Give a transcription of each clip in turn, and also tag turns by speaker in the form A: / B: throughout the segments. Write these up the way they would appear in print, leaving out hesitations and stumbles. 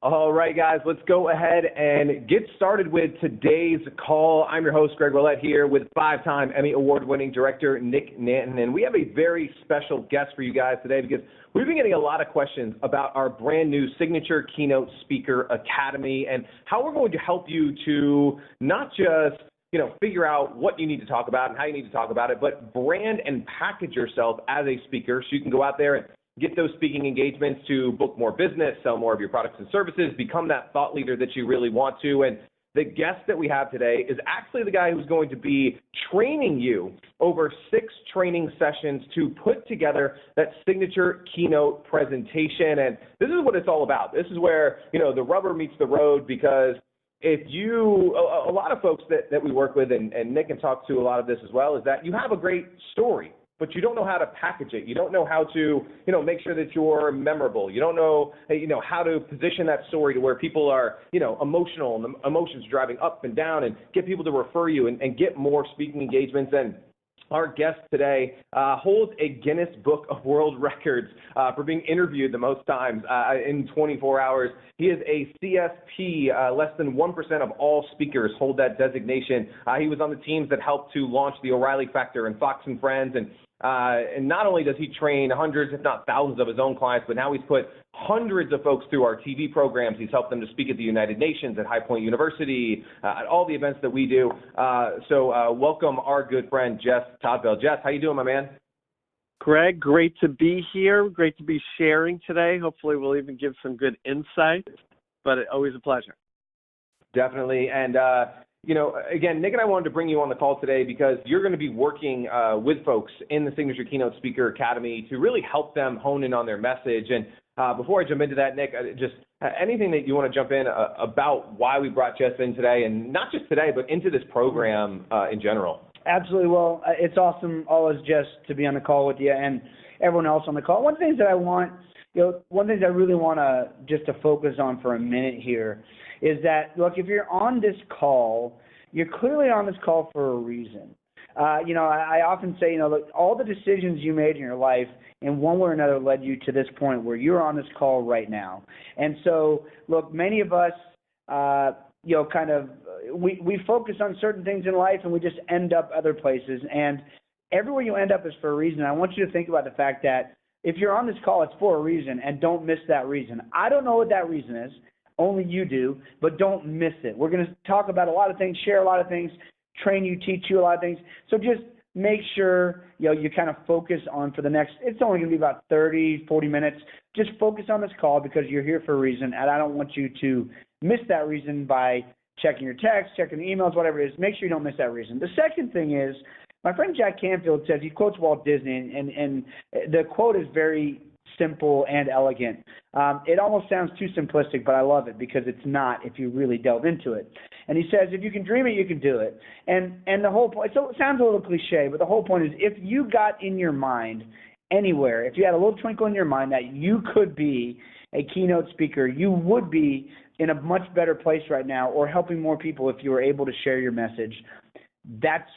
A: All right, guys, let's go ahead and get started with today's call. I'm your host, Greg Roulette, here with five-time Emmy Award-winning director Nick Nanton, and we have a very special guest for you guys today because we've been getting a lot of questions about our brand new Signature Keynote Speaker Academy and how we're going to help you to not just figure out what you need to talk about and how you need to talk about it, but brand and package yourself as a speaker so you can go out there and get those speaking engagements to book more business, sell more of your products and services, become that thought leader that you really want to. And the guest that we have today is actually the guy who's going to be training you over 6 training sessions to put together that signature keynote presentation. And this is what it's all about. This is where, the rubber meets the road, because if you, a lot of folks that we work with, and Nick can talk to a lot of this as well, is that you have a great story, but you don't know how to package it. You don't know how to, make sure that you're memorable. You don't know, how to position that story to where people are, emotional, and the emotions driving up and down, and get people to refer you and get more speaking engagements. And our guest today holds a Guinness Book of World Records for being interviewed the most times in 24 hours. He is a C.S.P. Less than 1% of all speakers hold that designation. He was on the teams that helped to launch the O'Reilly Factor and Fox and Friends. And not only does he train hundreds, if not thousands, of his own clients, but now he's put hundreds of folks through our TV programs. He's helped them to speak at the United Nations, at High Point University, at all the events that we do. So welcome our good friend, Jess Todtfeld. Jess, how you doing, my man?
B: Greg, great to be here. Great to be sharing today. Hopefully we'll even give some good insight, but always a pleasure.
A: Definitely. And, again, Nick and I wanted to bring you on the call today because you're going to be working with folks in the Signature Keynote Speaker Academy to really help them hone in on their message. And before I jump into that, Nick, just anything that you want to jump in about why we brought Jess in today, and not just today, but into this program in general.
C: Absolutely. Well, it's awesome always, Jess, to be on the call with you and everyone else on the call. One of the things that I want, one of the things I really want to just to focus on for a minute here is that, look, if you're on this call, you're clearly on this call for a reason. I often say, look, all the decisions you made in your life in one way or another led you to this point where you're on this call right now. And so, look, many of us, we focus on certain things in life and we just end up other places. And everywhere you end up is for a reason. I want you to think about the fact that if you're on this call, it's for a reason, and don't miss that reason. I don't know what that reason is. Only you do, but don't miss it. We're going to talk about a lot of things, share a lot of things, train you, teach you a lot of things. So just make sure, you kind of focus on for the next, it's only going to be about 30, 40 minutes. Just focus on this call because you're here for a reason, and I don't want you to miss that reason by checking your text, checking the emails, whatever it is. Make sure you don't miss that reason. The second thing is, my friend Jack Canfield says, he quotes Walt Disney, and the quote is very simple and elegant. It almost sounds too simplistic, but I love it because it's not if you really delve into it. And he says, if you can dream it, you can do it. And the whole point, so it sounds a little cliche, but the whole point is if you got in your mind anywhere, if you had a little twinkle in your mind that you could be a keynote speaker, you would be in a much better place right now, or helping more people if you were able to share your message. That's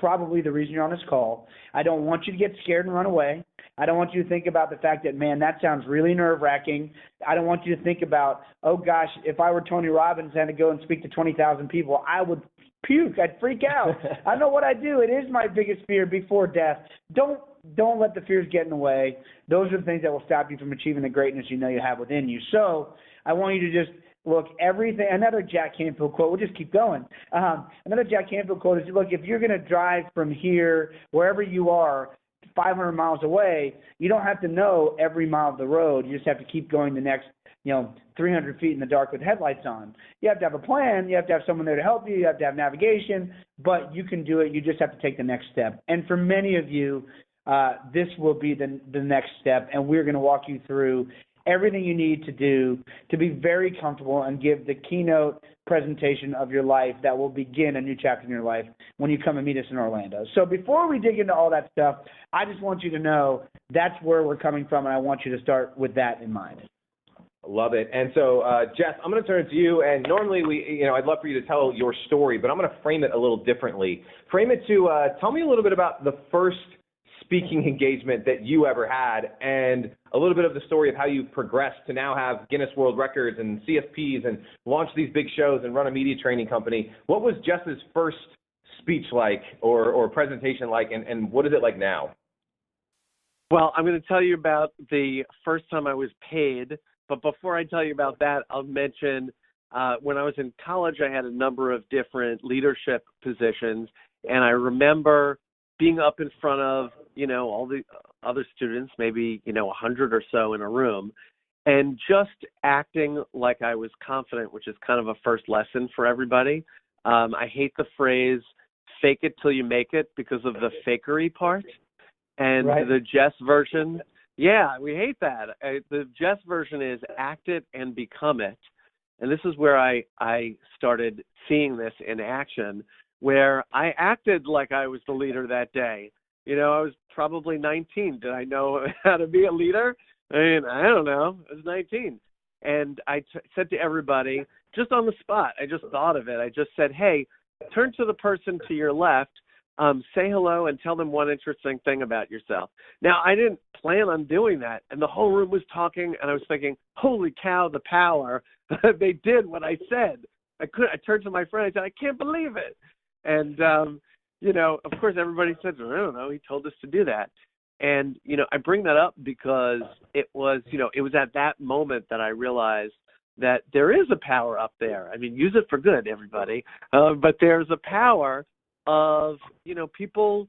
C: probably the reason you're on this call. I don't want you to get scared and run away. I don't want you to think about the fact that, man, that sounds really nerve-wracking. I don't want you to think about, oh, gosh, if I were Tony Robbins and had to go and speak to 20,000 people, I would puke. I'd freak out. I know what I do. It is my biggest fear before death. Don't let the fears get in the way. Those are the things that will stop you from achieving the greatness you know you have within you. So I want you to just look, everything, another Jack Canfield quote, we'll just keep going. Another Jack Canfield quote is, look, if you're going to drive from here, wherever you are, 500 miles away, you don't have to know every mile of the road. You just have to keep going the next, 300 feet in the dark with headlights on. You have to have a plan. You have to have someone there to help you. You have to have navigation, but you can do it. You just have to take the next step. And for many of you, this will be the next step, and we're going to walk you through everything you need to do to be very comfortable and give the keynote presentation of your life that will begin a new chapter in your life when you come and meet us in Orlando. So before we dig into all that stuff, I just want you to know that's where we're coming from, and I want you to start with that in mind.
A: Love it. And so, Jess, I'm going to turn it to you. And normally, I'd love for you to tell your story, but I'm going to frame it a little differently. Frame it to tell me a little bit about the first speaking engagement that you ever had, and a little bit of the story of how you progressed to now have Guinness World Records and C.S.Ps and launch these big shows and run a media training company. What was Jess's first speech like or presentation like, and what is it like now?
B: Well, I'm going to tell you about the first time I was paid, but before I tell you about that, I'll mention when I was in college, I had a number of different leadership positions, and I remember being up in front of, all the other students, maybe, 100 or so in a room, and just acting like I was confident, which is kind of a first lesson for everybody. I hate the phrase, fake it till you make it, because of the fakery part. And
C: right.
B: The Jess version, yeah, we hate that. The Jess version is act it and become it. And this is where I started seeing this in action, where I acted like I was the leader that day. I was probably 19. Did I know how to be a leader? I mean, I don't know. I was 19. And I said to everybody, just on the spot, I just thought of it. I just said, hey, turn to the person to your left, say hello, and tell them one interesting thing about yourself. Now, I didn't plan on doing that, and the whole room was talking, and I was thinking, holy cow, the power. They did what I said. I turned to my friend, I said, I can't believe it. And, of course, everybody said, I don't know, he told us to do that. And, I bring that up because it was at that moment that I realized that there is a power up there. I mean, use it for good, everybody. But there's a power of, people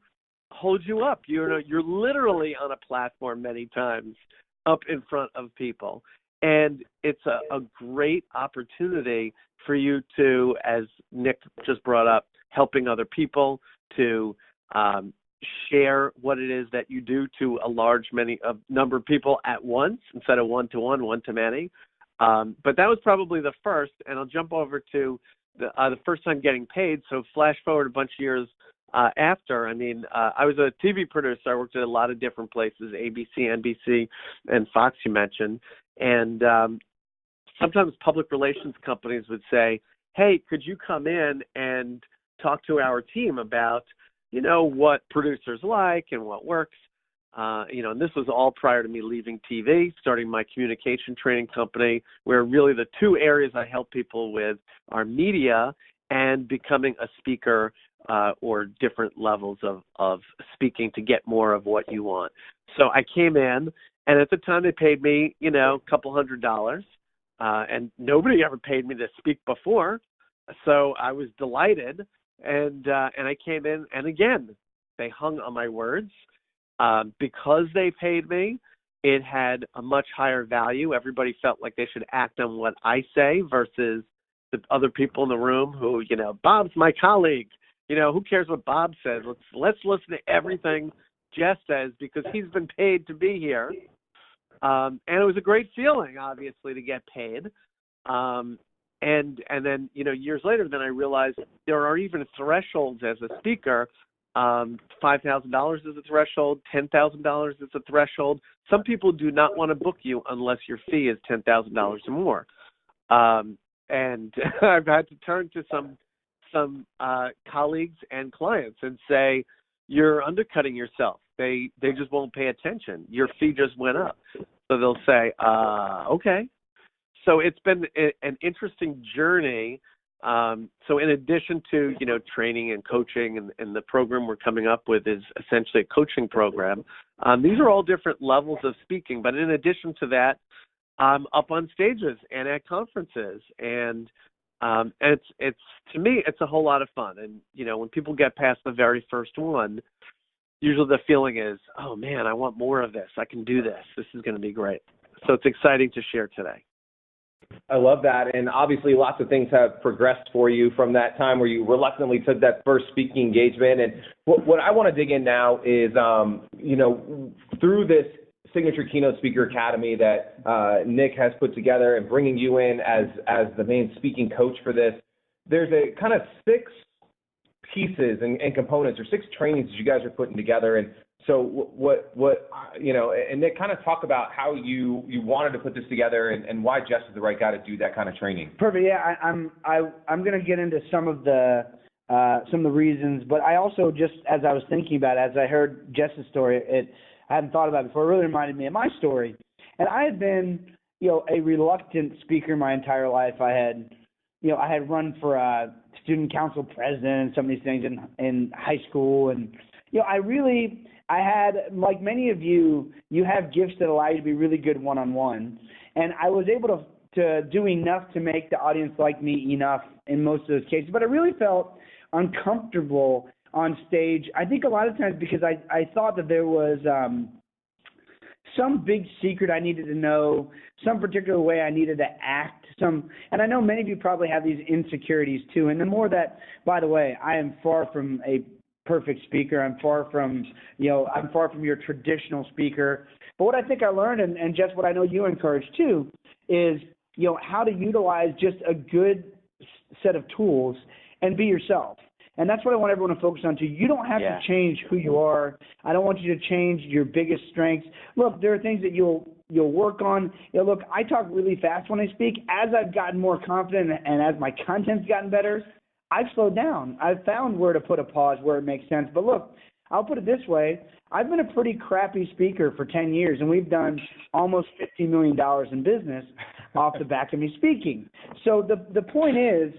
B: hold you up. You're literally on a platform many times up in front of people. And it's a great opportunity for you to, as Nick just brought up, helping other people to share what it is that you do to a large number of people at once instead of one-to-one, one-to-many. But that was probably the first, and I'll jump over to the first time getting paid. So flash forward a bunch of years after. I mean, I was a TV producer. I worked at a lot of different places, ABC, NBC, and Fox, you mentioned. And sometimes public relations companies would say, hey, could you come in and talk to our team about, what producers like and what works? And this was all prior to me leaving TV, starting my communication training company, where really the two areas I help people with are media and becoming a speaker or different levels of speaking to get more of what you want. So I came in, and at the time they paid me, a couple $100, and nobody ever paid me to speak before. So I was delighted, and I came in, and again, they hung on my words. Because they paid me, it had a much higher value. Everybody felt like they should act on what I say versus the other people in the room who, Bob's my colleague. Who cares what Bob says? Let's listen to everything Jess says because he's been paid to be here. And it was a great feeling, obviously, to get paid. And then, years later, then I realized there are even thresholds as a speaker. $5,000 is a threshold, $10,000 is a threshold. Some people do not want to book you unless your fee is $10,000 or more. And I've had to turn to some colleagues and clients and say, you're undercutting yourself. They just won't pay attention. Your fee just went up. So they'll say, okay. So it's been an interesting journey. So in addition to, training and coaching and the program we're coming up with is essentially a coaching program. These are all different levels of speaking, but in addition to that, I'm up on stages and at conferences and it's to me, it's a whole lot of fun. And, when people get past the very first one, usually the feeling is, oh man, I want more of this. I can do this. This is going to be great. So it's exciting to share today.
A: I love that. And obviously lots of things have progressed for you from that time where you reluctantly took that first speaking engagement. And what I want to dig in now is, through this Signature Keynote Speaker Academy that Nick has put together and bringing you in as the main speaking coach for this, there's a kind of 6 pieces and components or 6 trainings that you guys are putting together. And so and Nick, kind of talk about how you wanted to put this together and why Jess is the right guy to do that kind of training.
C: Perfect. Yeah, I'm going to get into some of the some of the reasons. But I also, just as I was thinking about it, as I heard Jess's story, I hadn't thought about it before. It really reminded me of my story. And I had been, a reluctant speaker my entire life. I had run for student council president and some of these things in high school. And, I had, like many of you, you have gifts that allow you to be really good one-on-one. And I was able to do enough to make the audience like me enough in most of those cases. But I really felt uncomfortable on stage, I think a lot of times because I thought that there was some big secret I needed to know, some particular way I needed to act, and I know many of you probably have these insecurities too. And the more that, by the way, I am far from a perfect speaker. I'm far from your traditional speaker. But what I think I learned, and just what I know you encourage too, is, how to utilize just a good set of tools and be yourself. And that's what I want everyone to focus on too. You don't have to change who you are. I don't want you to change your biggest strengths. Look, there are things that you'll work on. Look, I talk really fast when I speak. As I've gotten more confident and as my content's gotten better, I've slowed down. I've found where to put a pause where it makes sense. But look, I'll put it this way. I've been a pretty crappy speaker for 10 years, and we've done almost $50 million in business off the back of me speaking. So the point is,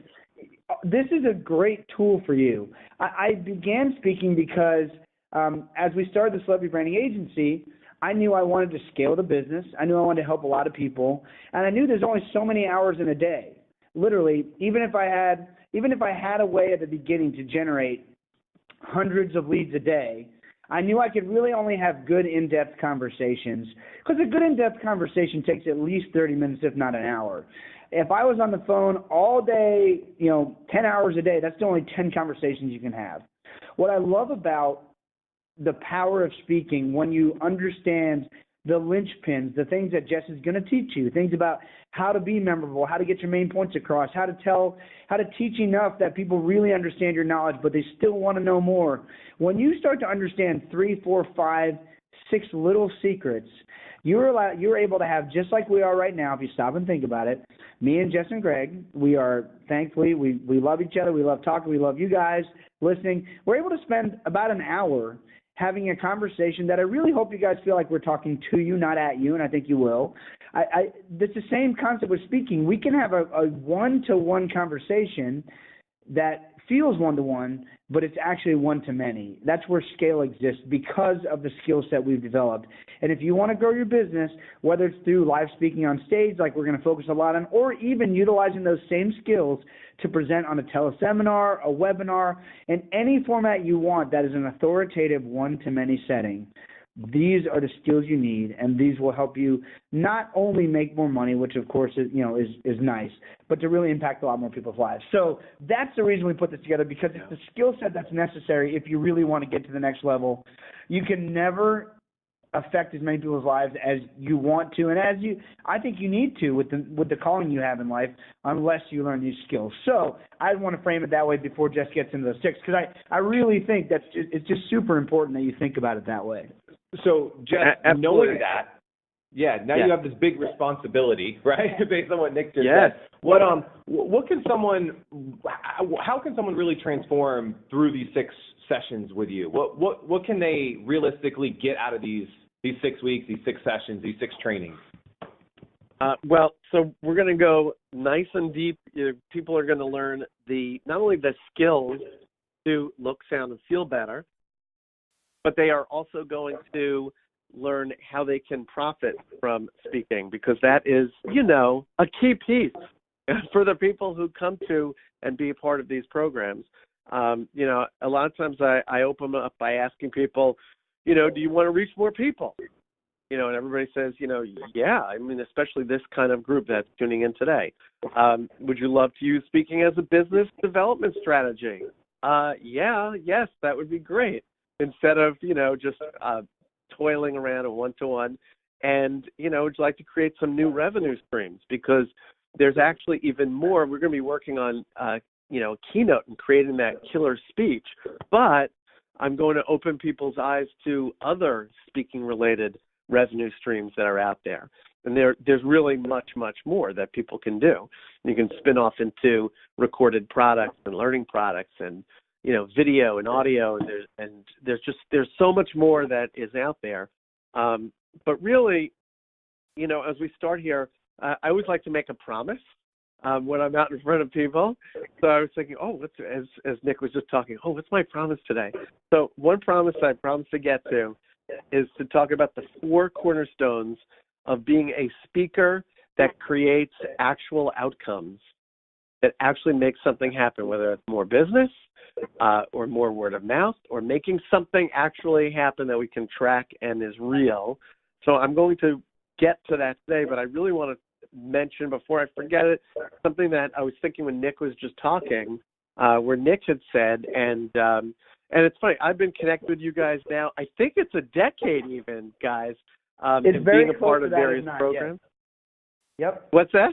C: this is a great tool for you. I began speaking because as we started the Celebrity Branding Agency, I knew I wanted to scale the business. I knew I wanted to help a lot of people. And I knew there's only so many hours in a day. Literally, even if I had a way at the beginning to generate hundreds of leads a day, I knew I could really only have good in-depth conversations, because a good in-depth conversation takes at least 30 minutes, if not an hour. If I was on the phone all day, 10 hours a day, that's only 10 conversations you can have. What I love about the power of speaking, when you understand the linchpins, the things that Jess is going to teach you, things about how to be memorable, how to get your main points across, how to teach enough that people really understand your knowledge, but they still want to know more. When you start to understand 3, 4, 5, 6 little secrets, you're able to have, just like we are right now, if you stop and think about it, me and Jess and Greg, we are, thankfully, we love each other, we love talking, we love you guys listening. We're able to spend about an hour having a conversation that I really hope you guys feel like we're talking to you, not at you, and I think you will. It's the same concept with speaking. We can have a one-to-one conversation that feels one-to-one, but it's actually one-to-many. That's where scale exists because of the skill set we've developed. And if you want to grow your business, whether it's through live speaking on stage, like we're going to focus a lot on, or even utilizing those same skills to present on a teleseminar, a webinar, in any format you want that is an authoritative one-to-many setting, these are the skills you need, and these will help you not only make more money, which of course is nice, but to really impact a lot more people's lives. So that's the reason we put this together, because it's the skill set that's necessary if you really want to get to the next level. You can never affect as many people's lives as you want to, and I think you need to with the calling you have in life, unless you learn these skills. So I want to frame it that way before Jess gets into the six, because I really think it's just super important that you think about it that way.
A: So, Jess, knowing that, you have this big responsibility, right? Based on what Nick just said. What can how can someone really transform through these 6 sessions with you? What can they realistically get out of these 6 weeks, these 6 sessions, these 6 trainings?
B: So we're going to go nice and deep. People are going to learn not only the skills to look, sound, and feel better, but they are also going to learn how they can profit from speaking, because that is, a key piece for the people who come to and be a part of these programs. A lot of times I open them up by asking people, do you want to reach more people? And everybody says, yeah, especially this kind of group that's tuning in today. Would you love to use speaking as a business development strategy? Yes, that would be great. Instead of, just toiling around a one-to-one. And, would you like to create some new revenue streams? Because there's actually even more. We're going to be working on, Keynote and creating that killer speech. But I'm going to open people's eyes to other speaking-related revenue streams that are out there. And there's really much, much more that people can do. You can spin off into recorded products and learning products and, video and audio, and there's so much more that is out there. But really, as we start here, I always like to make a promise when I'm out in front of people. So I was thinking, as Nick was just talking, what's my promise today? So one promise I promised to get to is to talk about the 4 cornerstones of being a speaker that creates actual outcomes, that actually makes something happen, whether it's more business or more word of mouth or making something actually happen that we can track and is real. So I'm going to get to that today, but I really want to mention before I forget it, something that I was thinking when Nick was just talking, where Nick had said, and it's funny, I've been connected with you guys now, I think it's a decade even, guys,
C: it's very
B: being a part of
C: that,
B: various programs.
C: Yep.
B: What's that?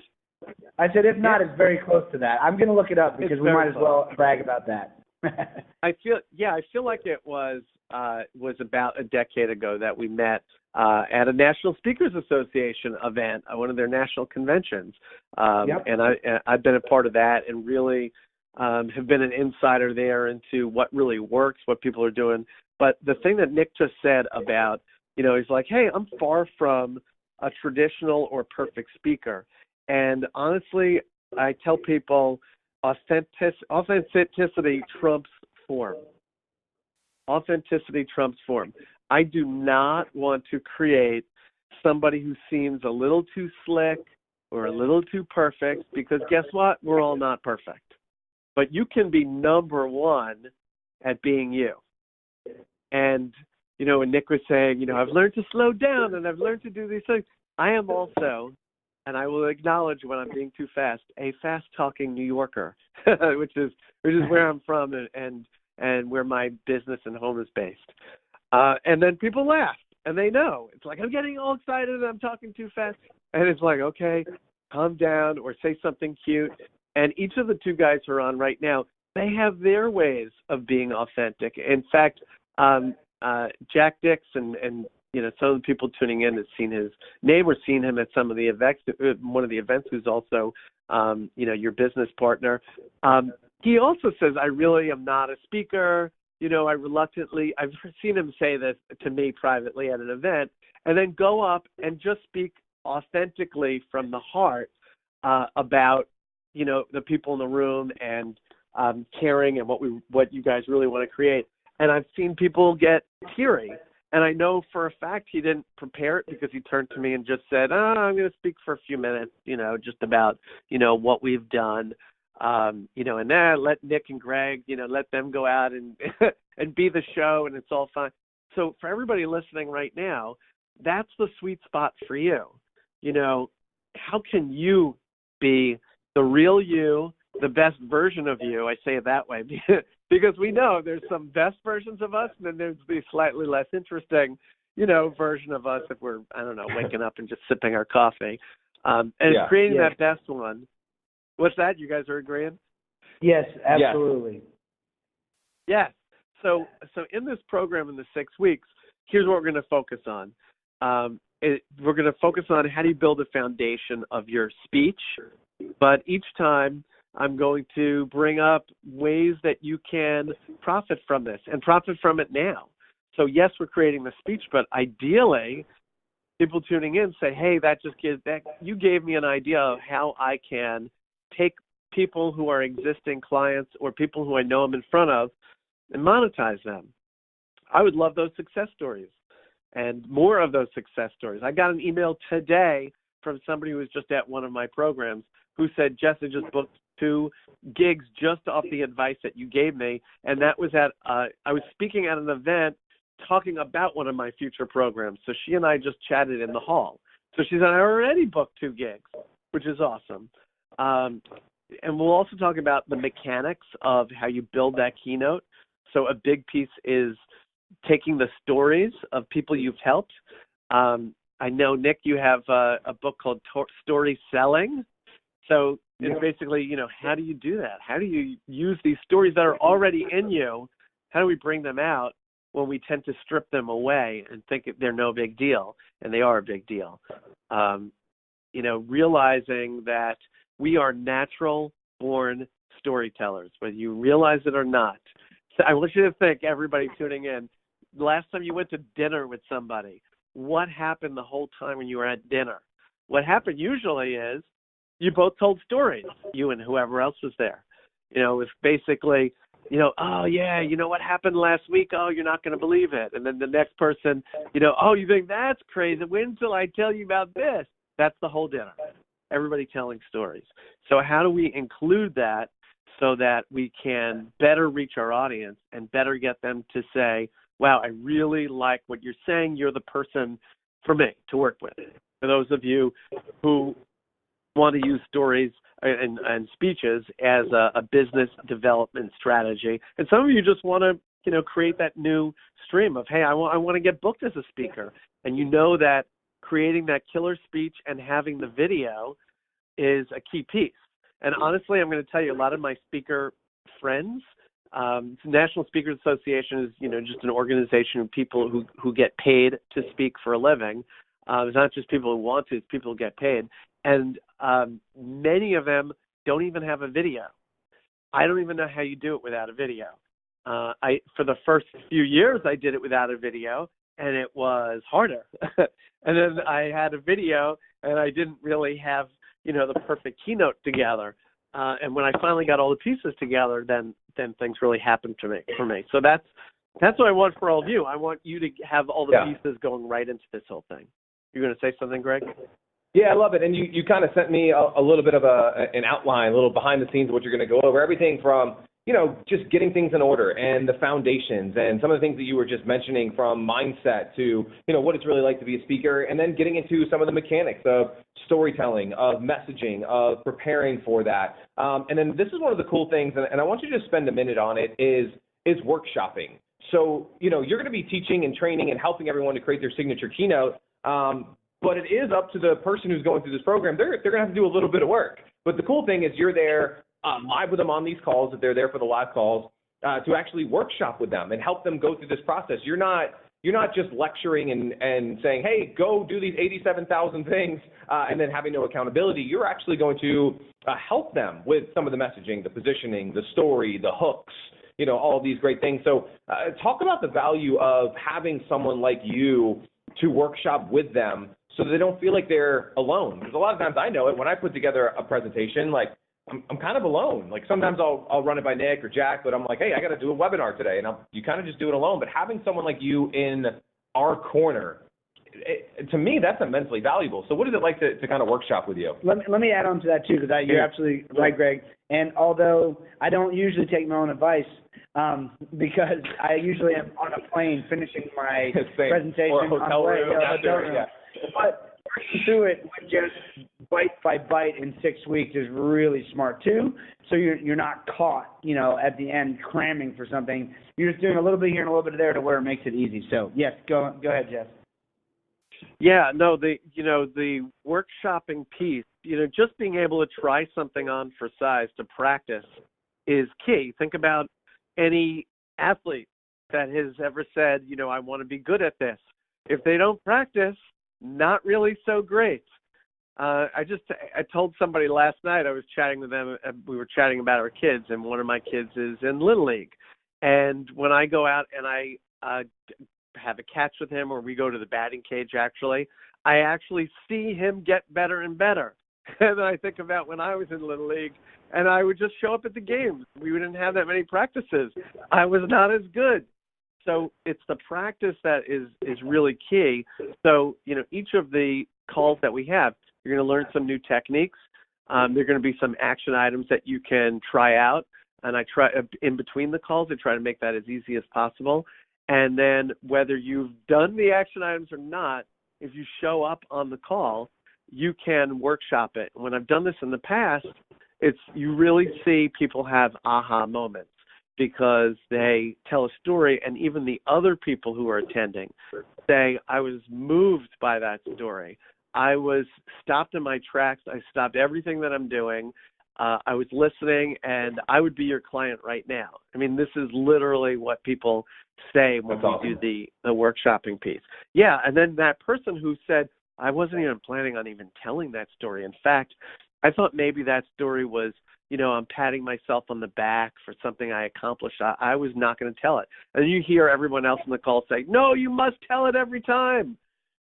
C: I said, if not, it's very close to that. I'm going to look it up because we might as well brag about that.
B: I feel like it was about a decade ago that we met at a National Speakers Association event, one of their national conventions. And I've been a part of that and really have been an insider there into what really works, what people are doing. But the thing that Nick just said about, he's like, hey, I'm far from a traditional or perfect speaker. And honestly, I tell people authenticity trumps form. Authenticity trumps form. I do not want to create somebody who seems a little too slick or a little too perfect, because guess what? We're all not perfect. But you can be number one at being you. And, when Nick was saying, I've learned to slow down and I've learned to do these things, I am also, and I will acknowledge when I'm being too fast, a fast-talking New Yorker, which is where I'm from and where my business and home is based. And then people laugh, and they know. It's like, I'm getting all excited and I'm talking too fast. And it's like, okay, calm down or say something cute. And each of the 2 guys who are on right now, they have their ways of being authentic. In fact, Jack Dix and some of the people tuning in have seen his name or seen him at some of the events, one of the events, who's also, your business partner. He also says, I really am not a speaker. I've seen him say this to me privately at an event, and then go up and just speak authentically from the heart about, the people in the room and caring and what you guys really want to create. And I've seen people get teary. And I know for a fact he didn't prepare it, because he turned to me and just said, I'm going to speak for a few minutes, just about, what we've done. And then let Nick and Greg, let them go out and and be the show, and it's all fine. So for everybody listening right now, that's the sweet spot for you. How can you be the real you, the best version of you? I say it that way because we know there's some best versions of us, and then there's the slightly less interesting, version of us if we're, waking up and just sipping our coffee. It's creating that best one. What's that? You guys are agreeing?
C: Yes, absolutely.
B: Yes. So in this program in the 6 weeks, here's what we're going to focus on. We're going to focus on how do you build a foundation of your speech, but each time I'm going to bring up ways that you can profit from this and profit from it now. So yes, we're creating the speech, but ideally, people tuning in say, hey, you gave me an idea of how I can take people who are existing clients or people who I know I'm in front of and monetize them. I would love those success stories and more of those success stories. I got an email today from somebody who was just at one of my programs who said, Jess, I just booked 2 gigs just off the advice that you gave me. And that was I was speaking at an event talking about one of my future programs. So she and I just chatted in the hall. So she said, I already booked 2 gigs, which is awesome. And we'll also talk about the mechanics of how you build that keynote. So a big piece is taking the stories of people you've helped. I know, Nick, you have a book called Story Selling. So it's basically, how do you do that? How do you use these stories that are already in you? How do we bring them out when we tend to strip them away and think they're no big deal? And they are a big deal. realizing that we are natural-born storytellers, whether you realize it or not. So I want you to think, everybody tuning in, the last time you went to dinner with somebody, what happened the whole time when you were at dinner? What happened usually is you both told stories, you and whoever else was there. It's basically, oh, yeah, what happened last week? Oh, you're not going to believe it. And then the next person, oh, you think that's crazy? Wait until I tell you about this. That's the whole dinner. Everybody telling stories. So how do we include that so that we can better reach our audience and better get them to say, wow, I really like what you're saying. You're the person for me to work with. For those of you who want to use stories and speeches as a business development strategy, and some of you just want to, create that new stream of, hey, I want to get booked as a speaker, and that creating that killer speech and having the video is a key piece. And honestly, I'm going to tell you, a lot of my speaker friends, National Speakers Association is, just an organization of people who get paid to speak for a living. It's not just people who want to, it's people who get paid. And many of them don't even have a video. I don't even know how you do it without a video. For the first few years, I did it without a video, and it was harder. And then I had a video, and I didn't really have, the perfect keynote together. And when I finally got all the pieces together, then things really happened for me. So that's what I want for all of you. I want you to have all the pieces going right into this whole thing. You're going to say something, Greg?
A: Yeah, I love it. And you kind of sent me a little bit of an outline, a little behind the scenes of what you're going to go over. Everything from, just getting things in order and the foundations and some of the things that you were just mentioning, from mindset to, what it's really like to be a speaker, and then getting into some of the mechanics of storytelling, of messaging, of preparing for that. And then this is one of the cool things, and I want you to spend a minute on it, is workshopping. So, you're going to be teaching and training and helping everyone to create their signature keynote. But it is up to the person who's going through this program. They're going to have to do a little bit of work. But the cool thing is you're there live with them on these calls, if they're there for the live calls, to actually workshop with them and help them go through this process. You're not just lecturing and saying, hey, go do these 87,000 things and then having no accountability. You're actually going to help them with some of the messaging, the positioning, the story, the hooks, all of these great things. So talk about the value of having someone like you to workshop with them so that they don't feel like they're alone. Because a lot of times I know it, when I put together a presentation, like I'm kind of alone. Like sometimes I'll run it by Nick or Jack, but I'm like, hey, I got to do a webinar today. And you kind of just do it alone. But having someone like you in our corner, to me, that's immensely valuable. So what is it like to kind of workshop with you?
C: Let me add on to that too, because you're absolutely right, Greg. And although I don't usually take my own advice, because I usually am on a plane finishing my presentation
A: or a hotel room.
C: Yeah. But working through it with just bite by bite in 6 weeks is really smart too. So you're not caught, at the end cramming for something. You're just doing a little bit here and a little bit there to where it makes it easy. So yes, go ahead, Jess.
B: Yeah, no, the workshopping piece, just being able to try something on for size to practice is key. Think about any athlete that has ever said, I want to be good at this. If they don't practice, not really so great. I told somebody last night, I was chatting with them, we were chatting about our kids, and one of my kids is in Little League. And when I go out and I have a catch with him, or we go to the batting cage, I actually see him get better and better. And then I think about when I was in Little League, and I would just show up at the games. We didn't have that many practices. I was not as good. So it's the practice that is really key. So, each of the calls that we have, you're going to learn some new techniques. There are going to be some action items that you can try out. And I try, in between the calls, I try to make that as easy as possible. And then whether you've done the action items or not, if you show up on the call, you can workshop it. When I've done this in the past, you really see people have aha moments because they tell a story, and even the other people who are attending say, I was moved by that story. I was stopped in my tracks. I stopped everything that I'm doing. I was listening, and I would be your client right now. I mean, this is literally what people say when we do the workshopping piece. Yeah, and then that person who said, I wasn't even planning on even telling that story. In fact, I thought maybe that story was, I'm patting myself on the back for something I accomplished. I was not going to tell it. And you hear everyone else on the call say, no, you must tell it every time.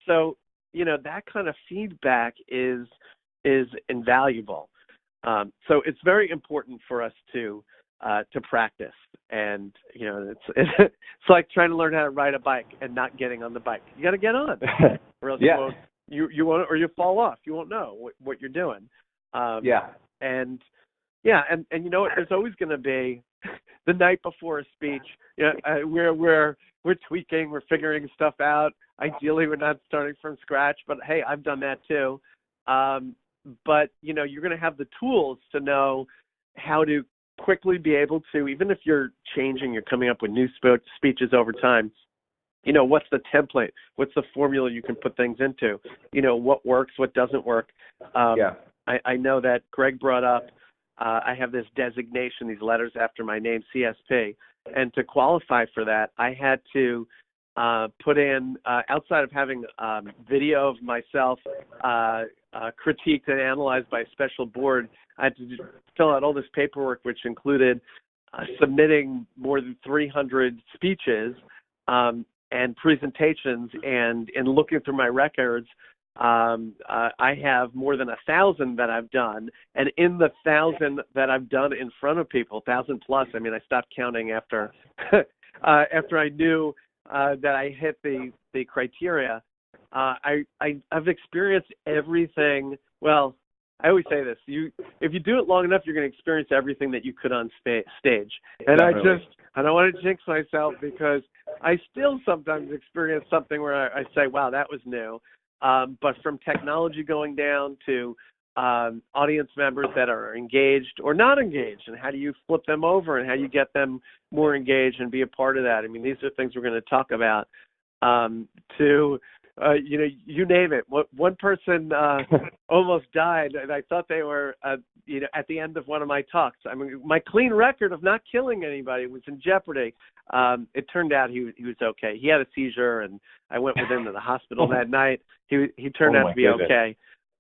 B: So, that kind of feedback is invaluable. So it's very important for us to practice. And, it's like trying to learn how to ride a bike and not getting on the bike. You got to get on, or else you won't, or you fall off. You won't know what you're doing. And you know what? There's always going to be the night before a speech. We're tweaking, we're figuring stuff out. Ideally, we're not starting from scratch, but hey, I've done that too. But you're going to have the tools to know how to quickly be able to, even if you're changing, you're coming up with new speeches over time. What's the template? What's the formula you can put things into? What works, what doesn't work. I know that Greg brought up, I have this designation, these letters after my name, C.S.P. And to qualify for that, I had to put in, outside of having video of myself critiqued and analyzed by a special board, I had to fill out all this paperwork, which included submitting more than 300 speeches and presentations. And in looking through my records, I have more than 1,000 that I've done, and in the 1,000 that I've done in front of people, 1,000 plus. I mean, I stopped counting after after I knew that I hit the criteria. I've experienced everything. Well, I always say this: if you do it long enough, you're going to experience everything that you could on stage. And Definitely. I don't want to jinx myself, because I still sometimes experience something where I say, "Wow, that was new." But from technology going down to audience members that are engaged or not engaged, and how do you flip them over and how do you get them more engaged and be a part of that? I mean, these are things we're going to talk about. You name it. One person almost died, and I thought they were, at the end of one of my talks. I mean, my clean record of not killing anybody was in jeopardy. It turned out he was okay. He had a seizure, and I went with him to the hospital that night. He turned out to be okay.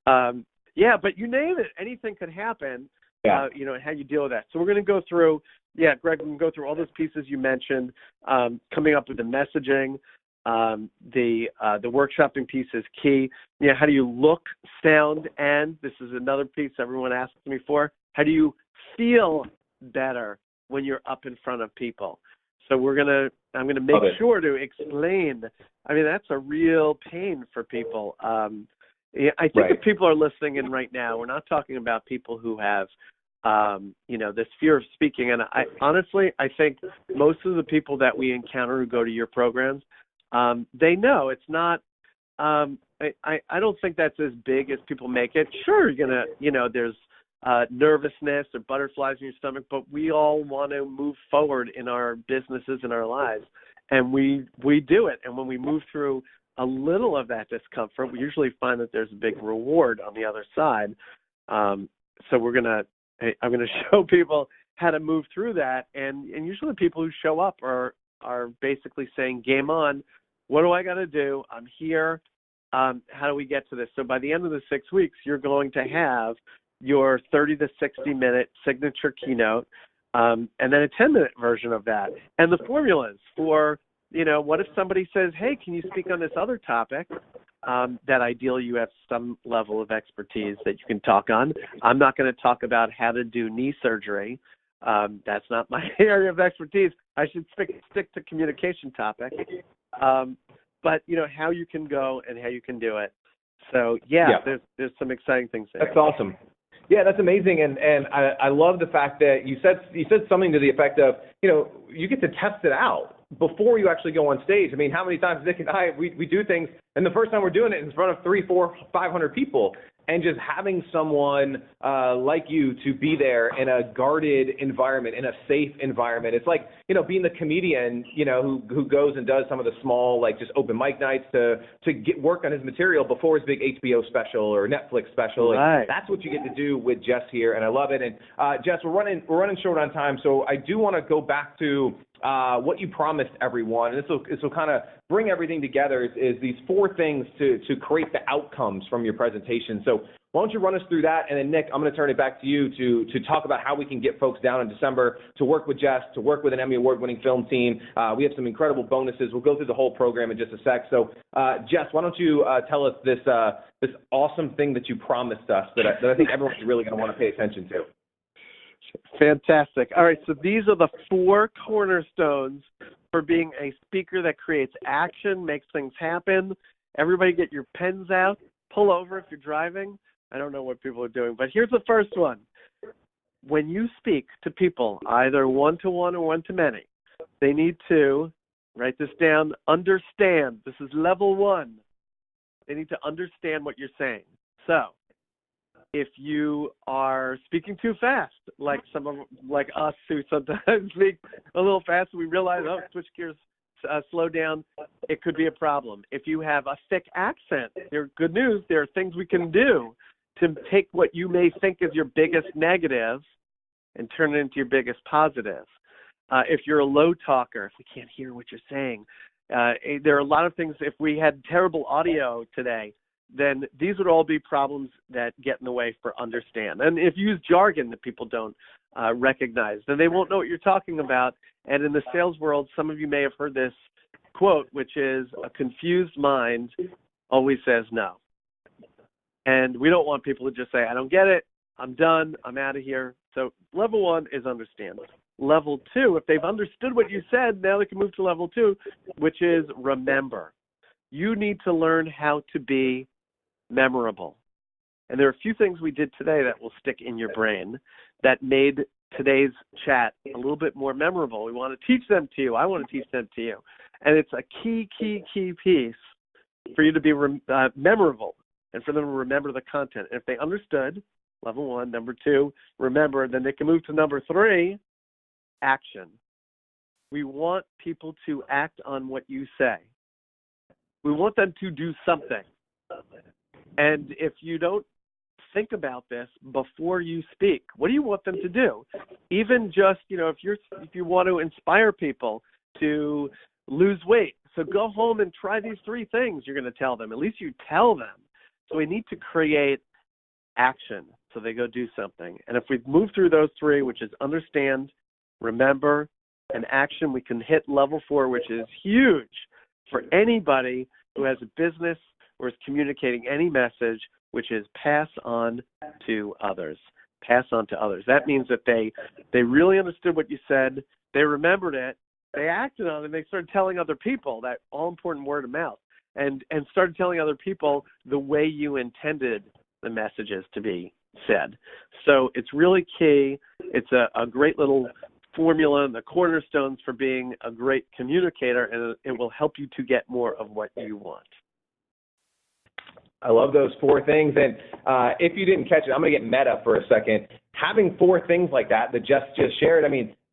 B: But you name it, anything could happen. And how you deal with that. So we're going to go through. Greg, we're going to go through all those pieces you mentioned. Coming up with the messaging. The workshopping piece is key. How do you look, sound, and this is another piece everyone asks me for. How do you feel better when you're up in front of people? So I'm gonna make sure to explain. I mean, that's a real pain for people. I think if people are listening in right now, we're not talking about people who have this fear of speaking. And I think most of the people that we encounter who go to your programs, they know it's not, I don't think that's as big as people make it. Sure, you're going to, there's nervousness or butterflies in your stomach, but we all want to move forward in our businesses and our lives. And we do it. And when we move through a little of that discomfort, we usually find that there's a big reward on the other side. So I'm going to show people how to move through that. And usually the people who show up are basically saying, game on. What do I got to do? I'm here. How do we get to this? So by the end of the 6 weeks, you're going to have your 30 to 60 minute signature keynote, and then a 10-minute version of that. And the formulas for, what if somebody says, hey, can you speak on this other topic? That ideally you have some level of expertise that you can talk on. I'm not going to talk about how to do knee surgery. That's not my area of expertise. I should stick to communication topics. But how you can go and how you can do it. So there's some exciting things there.
A: That's awesome. Yeah, that's amazing, and I love the fact that you said something to the effect of, you get to test it out before you actually go on stage. I mean, how many times Nick and I we do things, and the first time we're doing it in front of 300, 400, 500 people, and just having someone like you to be there in a guarded environment, in a safe environment. It's like, being the comedian, who goes and does some of the small, like just open mic nights to get work on his material before his big HBO special or Netflix special.
B: Right.
A: Like, that's what you get to do with Jess here, and I love it. And Jess, we're running short on time, so I do want to go back to what you promised everyone. And this will kind of bring everything together is these 4 things to create the outcomes from your presentation. So why don't you run us through that? And then, Nick, I'm going to turn it back to you to talk about how we can get folks down in December to work with Jess, to work with an Emmy Award-winning film team. We have some incredible bonuses. We'll go through the whole program in just a sec. So, Jess, why don't you tell us this awesome thing that you promised us that I think everyone's really going to want to pay attention to.
B: Fantastic. All right, so these are the 4 cornerstones for being a speaker that creates action, makes things happen. Everybody get your pens out. Pull over if you're driving. I don't know what people are doing, but here's the first one. When you speak to people, either one-to-one or one-to-many, they need to, write this down, understand. This is level 1. They need to understand what you're saying. So if you are speaking too fast, like us who sometimes speak a little fast, we realize, switch gears, slow down, it could be a problem. If you have a thick accent, good news, there are things we can do to take what you may think is your biggest negative and turn it into your biggest positive. If you're a low talker, if we can't hear what you're saying, there are a lot of things. If we had terrible audio today, then these would all be problems that get in the way for understand. And if you use jargon that people don't recognize, then they won't know what you're talking about. And in the sales world, some of you may have heard this quote, which is, a confused mind always says no. And we don't want people to just say, I don't get it, I'm done, I'm out of here. So level 1 is understand. Level 2, if they've understood what you said, now they can move to level 2, which is remember. You need to learn how to be memorable. And there are a few things we did today that will stick in your brain that made today's chat a little bit more memorable. We want to teach them to you. I want to teach them to you. And it's a key piece for you to be memorable and for them to remember the content. And if they understood, level 1, number 2, remember, then they can move to number 3, action. We want people to act on what you say. We want them to do something. And if you don't think about this before you speak, what do you want them to do? Even just, if you want to inspire people to lose weight, so go home and try these 3 things you're going to tell them. At least you tell them. So we need to create action so they go do something. And if we move through those 3, which is understand, remember, and action, we can hit level 4, which is huge for anybody who has a business or is communicating any message, which is pass on to others. Pass on to others. That means that they really understood what you said, they remembered it, they acted on it, and they started telling other people, that all-important word of mouth, and started telling other people the way you intended the messages to be said. So it's really key. It's a great little formula and the cornerstones for being a great communicator, and it will help you to get more of what you want.
A: I love those 4 things. And if you didn't catch it, I'm going to get meta for a second. Having 4 things like that Jess just shared,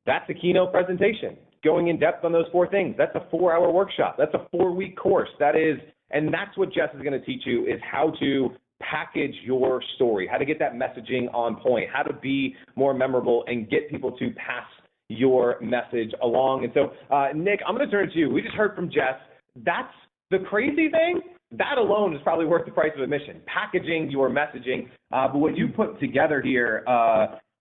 A: that's a keynote presentation. Going in depth on those 4 things. That's a 4-hour workshop. That's a 4-week course. And that's what Jess is going to teach you, is how to package your story, how to get that messaging on point, how to be more memorable and get people to pass your message along. And so, Nick, I'm going to turn it to you. We just heard from Jess. That's the crazy thing. That alone is probably worth the price of admission, packaging your messaging. But what you put together here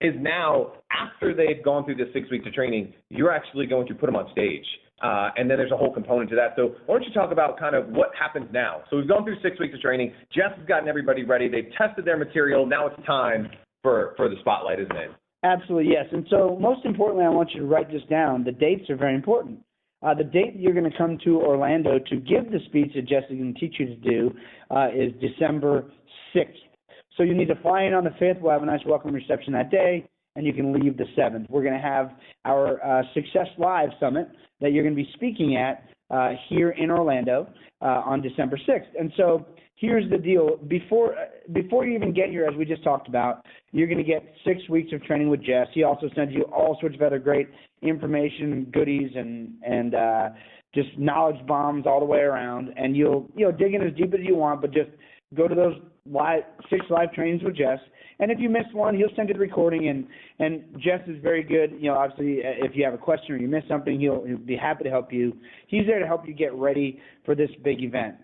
A: is now, after they've gone through this 6 weeks of training, you're actually going to put them on stage. And then there's a whole component to that. So why don't you talk about kind of what happens now? So we've gone through 6 weeks of training. Jess has gotten everybody ready. They've tested their material. Now it's time for the spotlight, isn't it?
C: Absolutely, yes. And so most importantly, I want you to write this down. The dates are very important. The date you're going to come to Orlando to give the speech that Jess is going to teach you to do is December 6th. So you need to fly in on the 5th. We'll have a nice welcome reception that day, and you can leave the 7th. We're going to have our Success Live Summit that you're going to be speaking at here in Orlando on December 6th. And so here's the deal. Before you even get here, as we just talked about, you're going to get 6 weeks of training with Jess. He also sends you all sorts of other great information, goodies, and just knowledge bombs all the way around. And you'll dig in as deep as you want, but just go to those 6 live trainings with Jess. And if you missed one, he'll send you the recording. And Jess is very good. Obviously, if you have a question or you miss something, he'll be happy to help you. He's there to help you get ready for this big event.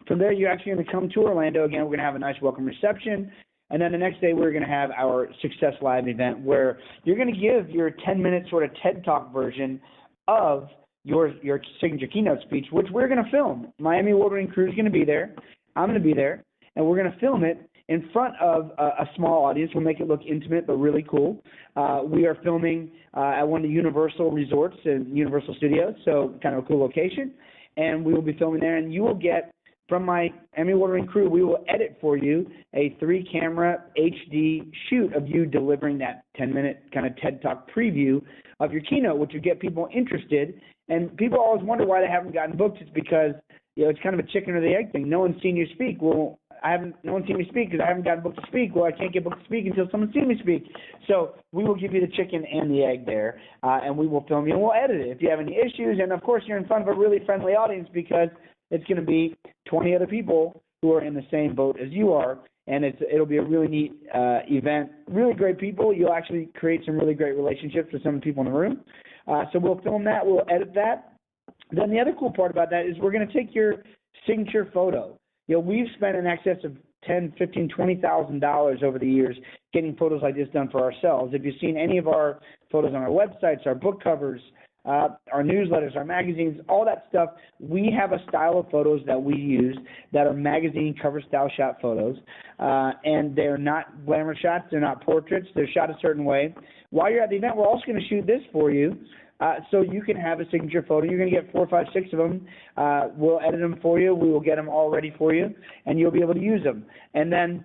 C: From there, you're actually going to come to Orlando. Again, we're going to have a nice welcome reception. And then the next day, we're going to have our Success Live event where you're going to give your 10-minute sort of TED Talk version of your signature keynote speech, which we're going to film. Miami award-winning crew is going to be there. I'm going to be there. And we're going to film it in front of a small audience. We'll make it look intimate but really cool. We are filming at one of the Universal resorts and Universal Studios, so kind of a cool location. And we will be filming there, and you will get, from my Emmy Award-winning crew, we will edit for you a 3-camera HD shoot of you delivering that 10-minute kind of TED Talk preview of your keynote, which will get people interested. And people always wonder why they haven't gotten booked. It's because it's kind of a chicken or the egg thing. No one's seen you speak. Well, no one's seen me speak because I haven't gotten booked to speak. Well, I can't get booked to speak until someone's seen me speak. So we will give you the chicken and the egg there, and we will film you and we'll edit it if you have any issues. And of course, you're in front of a really friendly audience because it's going to be 20 other people who are in the same boat as you are, and it'll be a really neat event. Really great people. You'll actually create some really great relationships with some of the people in the room. So we'll film that. We'll edit that. Then the other cool part about that is we're going to take your signature photo. We've spent in excess of $10,000, $15,000, $20,000 over the years getting photos like this done for ourselves. If you've seen any of our photos on our websites, our book covers, our newsletters, our magazines, all that stuff, we have a style of photos that we use that are magazine cover style shot photos, and they're not glamour shots, they're not portraits, they're shot a certain way. While you're at the event, we're also going to shoot this for you, so you can have a signature photo. You're going to get 4, 5, 6 of them. We'll edit them for you. We will get them all ready for you, and you'll be able to use them. And then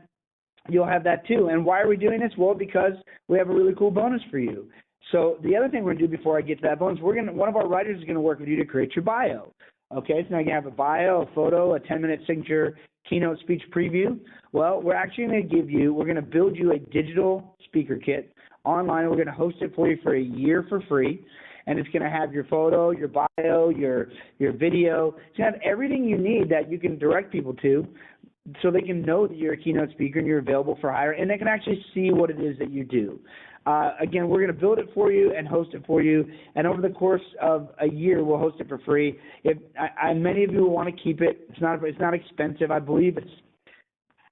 C: you'll have that too. And why are we doing this? Well, because we have a really cool bonus for you. So the other thing we're going to do before I get to that bonus, one of our writers is going to work with you to create your bio. Okay, so now you have a bio, a photo, a 10-minute signature keynote speech preview. Well, we're actually going to build you a digital speaker kit online. We're going to host it for you for a year for free. And it's going to have your photo, your bio, your video. It's going to have everything you need that you can direct people to so they can know that you're a keynote speaker and you're available for hire, and they can actually see what it is that you do. Again, we're going to build it for you and host it for you, and over the course of a year, we'll host it for free. Many of you will want to keep it. It's not expensive. I believe it's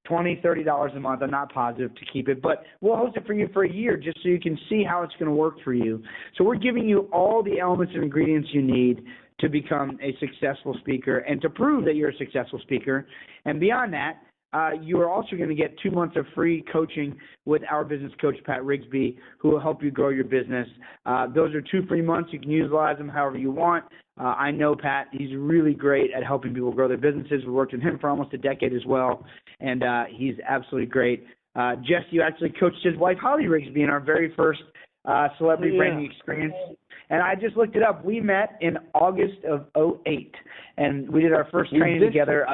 C: $20, $30 a month. I'm not positive to keep it, but we'll host it for you for a year just so you can see how it's going to work for you. So we're giving you all the elements and ingredients you need to become a successful speaker and to prove that you're a successful speaker. And beyond that, you are also going to get 2 months of free coaching with our business coach, Pat Rigsby, who will help you grow your business. Those are 2 free months. You can utilize them however you want. I know Pat. He's really great at helping people grow their businesses. We worked with him for almost a decade as well, and he's absolutely great. Jess, you actually coached his wife, Holly Rigsby, in our very first celebrity branding experience. And I just looked it up. We met in August of 2008, and we did our first training together.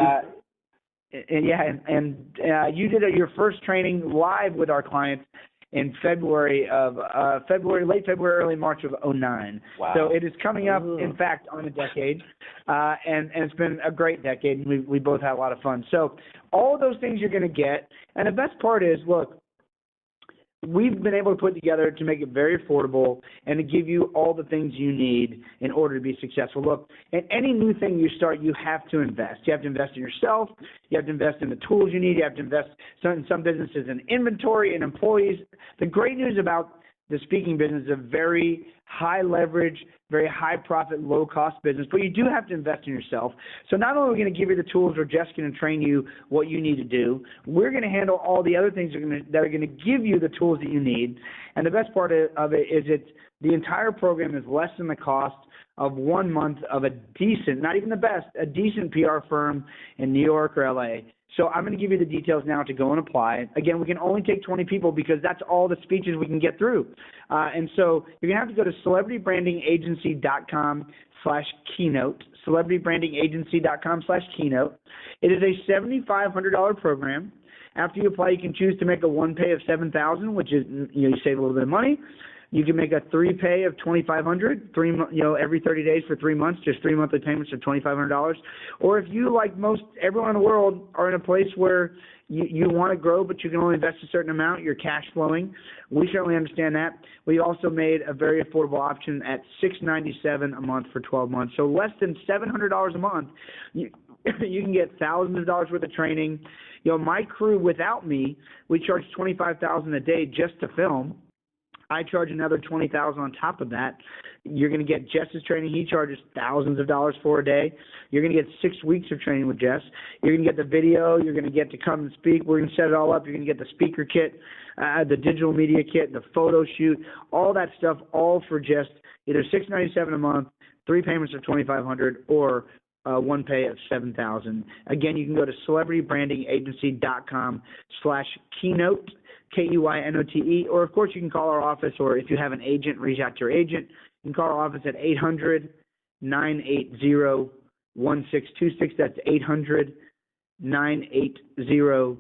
C: You did your first training live with our clients in late February, early March of 2009.
A: Wow.
C: So it is coming up, in fact, on a decade, and it's been a great decade, and we both had a lot of fun. So all of those things you're going to get, and the best part is, look, we've been able to put together to make it very affordable and to give you all the things you need in order to be successful. Look, in any new thing you start, you have to invest. You have to invest in yourself. You have to invest in the tools you need. You have to invest in some businesses in inventory and employees. The great news about the speaking business is a very high leverage, very high profit, low cost business, but you do have to invest in yourself. So not only are we going to give you the tools, we're just going to train you what you need to do, we're going to handle all the other things that are going to give you the tools that you need. And the best part of it is the entire program is less than the cost of 1 month of a decent, not even the best, a decent PR firm in New York or LA. So I'm going to give you the details now to go and apply. Again, we can only take 20 people because that's all the speeches we can get through. And so you're going to have to go to celebritybrandingagency.com/keynote, celebritybrandingagency.com/keynote. It is a $7,500 program. After you apply, you can choose to make a 1 pay of $7,000, which is, you say a little bit of money. You can make a 3 pay of $2,500, every 30 days for 3 months, just 3 monthly payments of $2,500. Or if you, like everyone in the world, are in a place where you want to grow, but you can only invest a certain amount. You're cash flowing. We certainly understand that. We also made a very affordable option at $697 a month for 12 months. So less than $700 a month, you can get thousands of dollars worth of training. My crew, without me, we charge $25,000 a day just to film. I charge another $20,000 on top of that. You're going to get Jess's training. He charges thousands of dollars for a day. You're going to get 6 weeks of training with Jess. You're going to get the video. You're going to get to come and speak. We're going to set it all up. You're going to get the speaker kit, the digital media kit, the photo shoot, all that stuff, all for just either $697 a month, 3 payments of $2,500, or one pay of $7,000. Again, you can go to celebritybrandingagency.com/keynote. Keynote, or of course you can call our office, or if you have an agent, reach out to your agent. You can call our office at 800-980-1626. That's 800-980-1626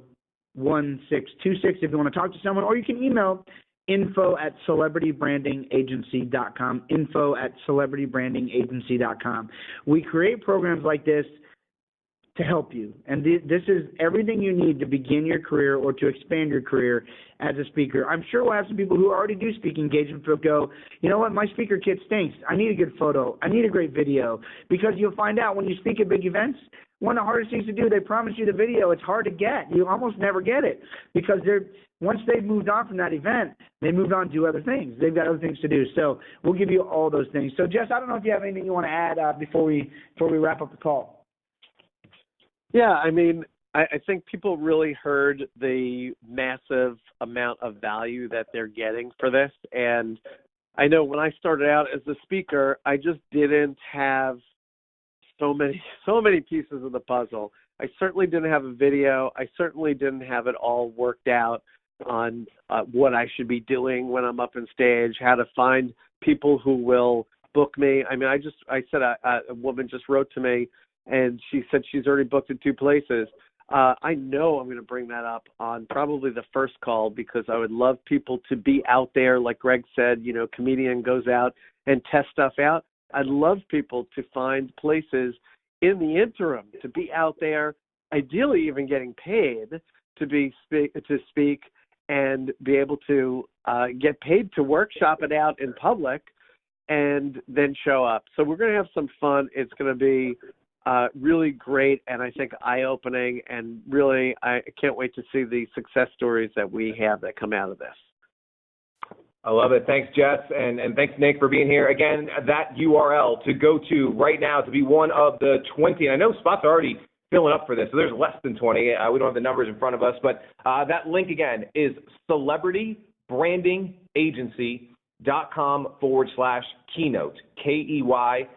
C: if you want to talk to someone, or you can email info@celebritybrandingagency.com, info@celebritybrandingagency.com. We create programs like this to help you. And this is everything you need to begin your career or to expand your career as a speaker. I'm sure we'll have some people who already do speak engagements who go, you know what, my speaker kit stinks. I need a good photo. I need a great video. Because you'll find out when you speak at big events, one of the hardest things to do, they promise you the video. It's hard to get. You almost never get it because once they've moved on from that event, they moved on to do other things. They've got other things to do. So we'll give you all those things. So, Jess, I don't know if you have anything you want to add before we wrap up the call.
B: Yeah, I mean, I think people really heard the massive amount of value that they're getting for this. And I know when I started out as a speaker, I just didn't have so many pieces of the puzzle. I certainly didn't have a video. I certainly didn't have it all worked out on what I should be doing when I'm up on stage, how to find people who will book me. I mean, I said a woman just wrote to me, and she said she's already booked in 2 places. I know I'm going to bring that up on probably the first call because I would love people to be out there. Like Greg said, comedian goes out and tests stuff out. I'd love people to find places in the interim to be out there, ideally even getting paid to speak and be able to get paid to workshop it out in public and then show up. So we're going to have some fun. It's going to be really great, and I think eye-opening, and really I can't wait to see the success stories that we have that come out of this.
A: I love it. Thanks, Jess, and thanks, Nick, for being here. Again, that URL to go to right now to be one of the 20, and I know spots are already filling up for this, so there's less than 20. We don't have the numbers in front of us, but that link, again, is celebritybrandingagency.com/keynote, KEYNOTE,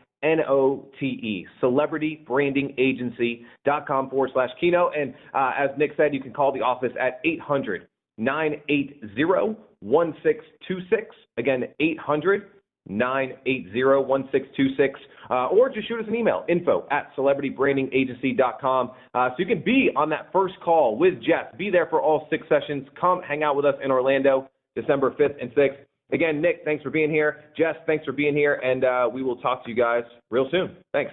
A: celebritybrandingagency.com/keynote. And as Nick said, you can call the office at 800-980-1626. Again, 800-980-1626. Or just shoot us an email, info@celebritybrandingagency.com. So you can be on that first call with Jess. Be there for all 6 sessions. Come hang out with us in Orlando, December 5th and 6th. Again, Nick, thanks for being here. Jess, thanks for being here. And we will talk to you guys real soon. Thanks.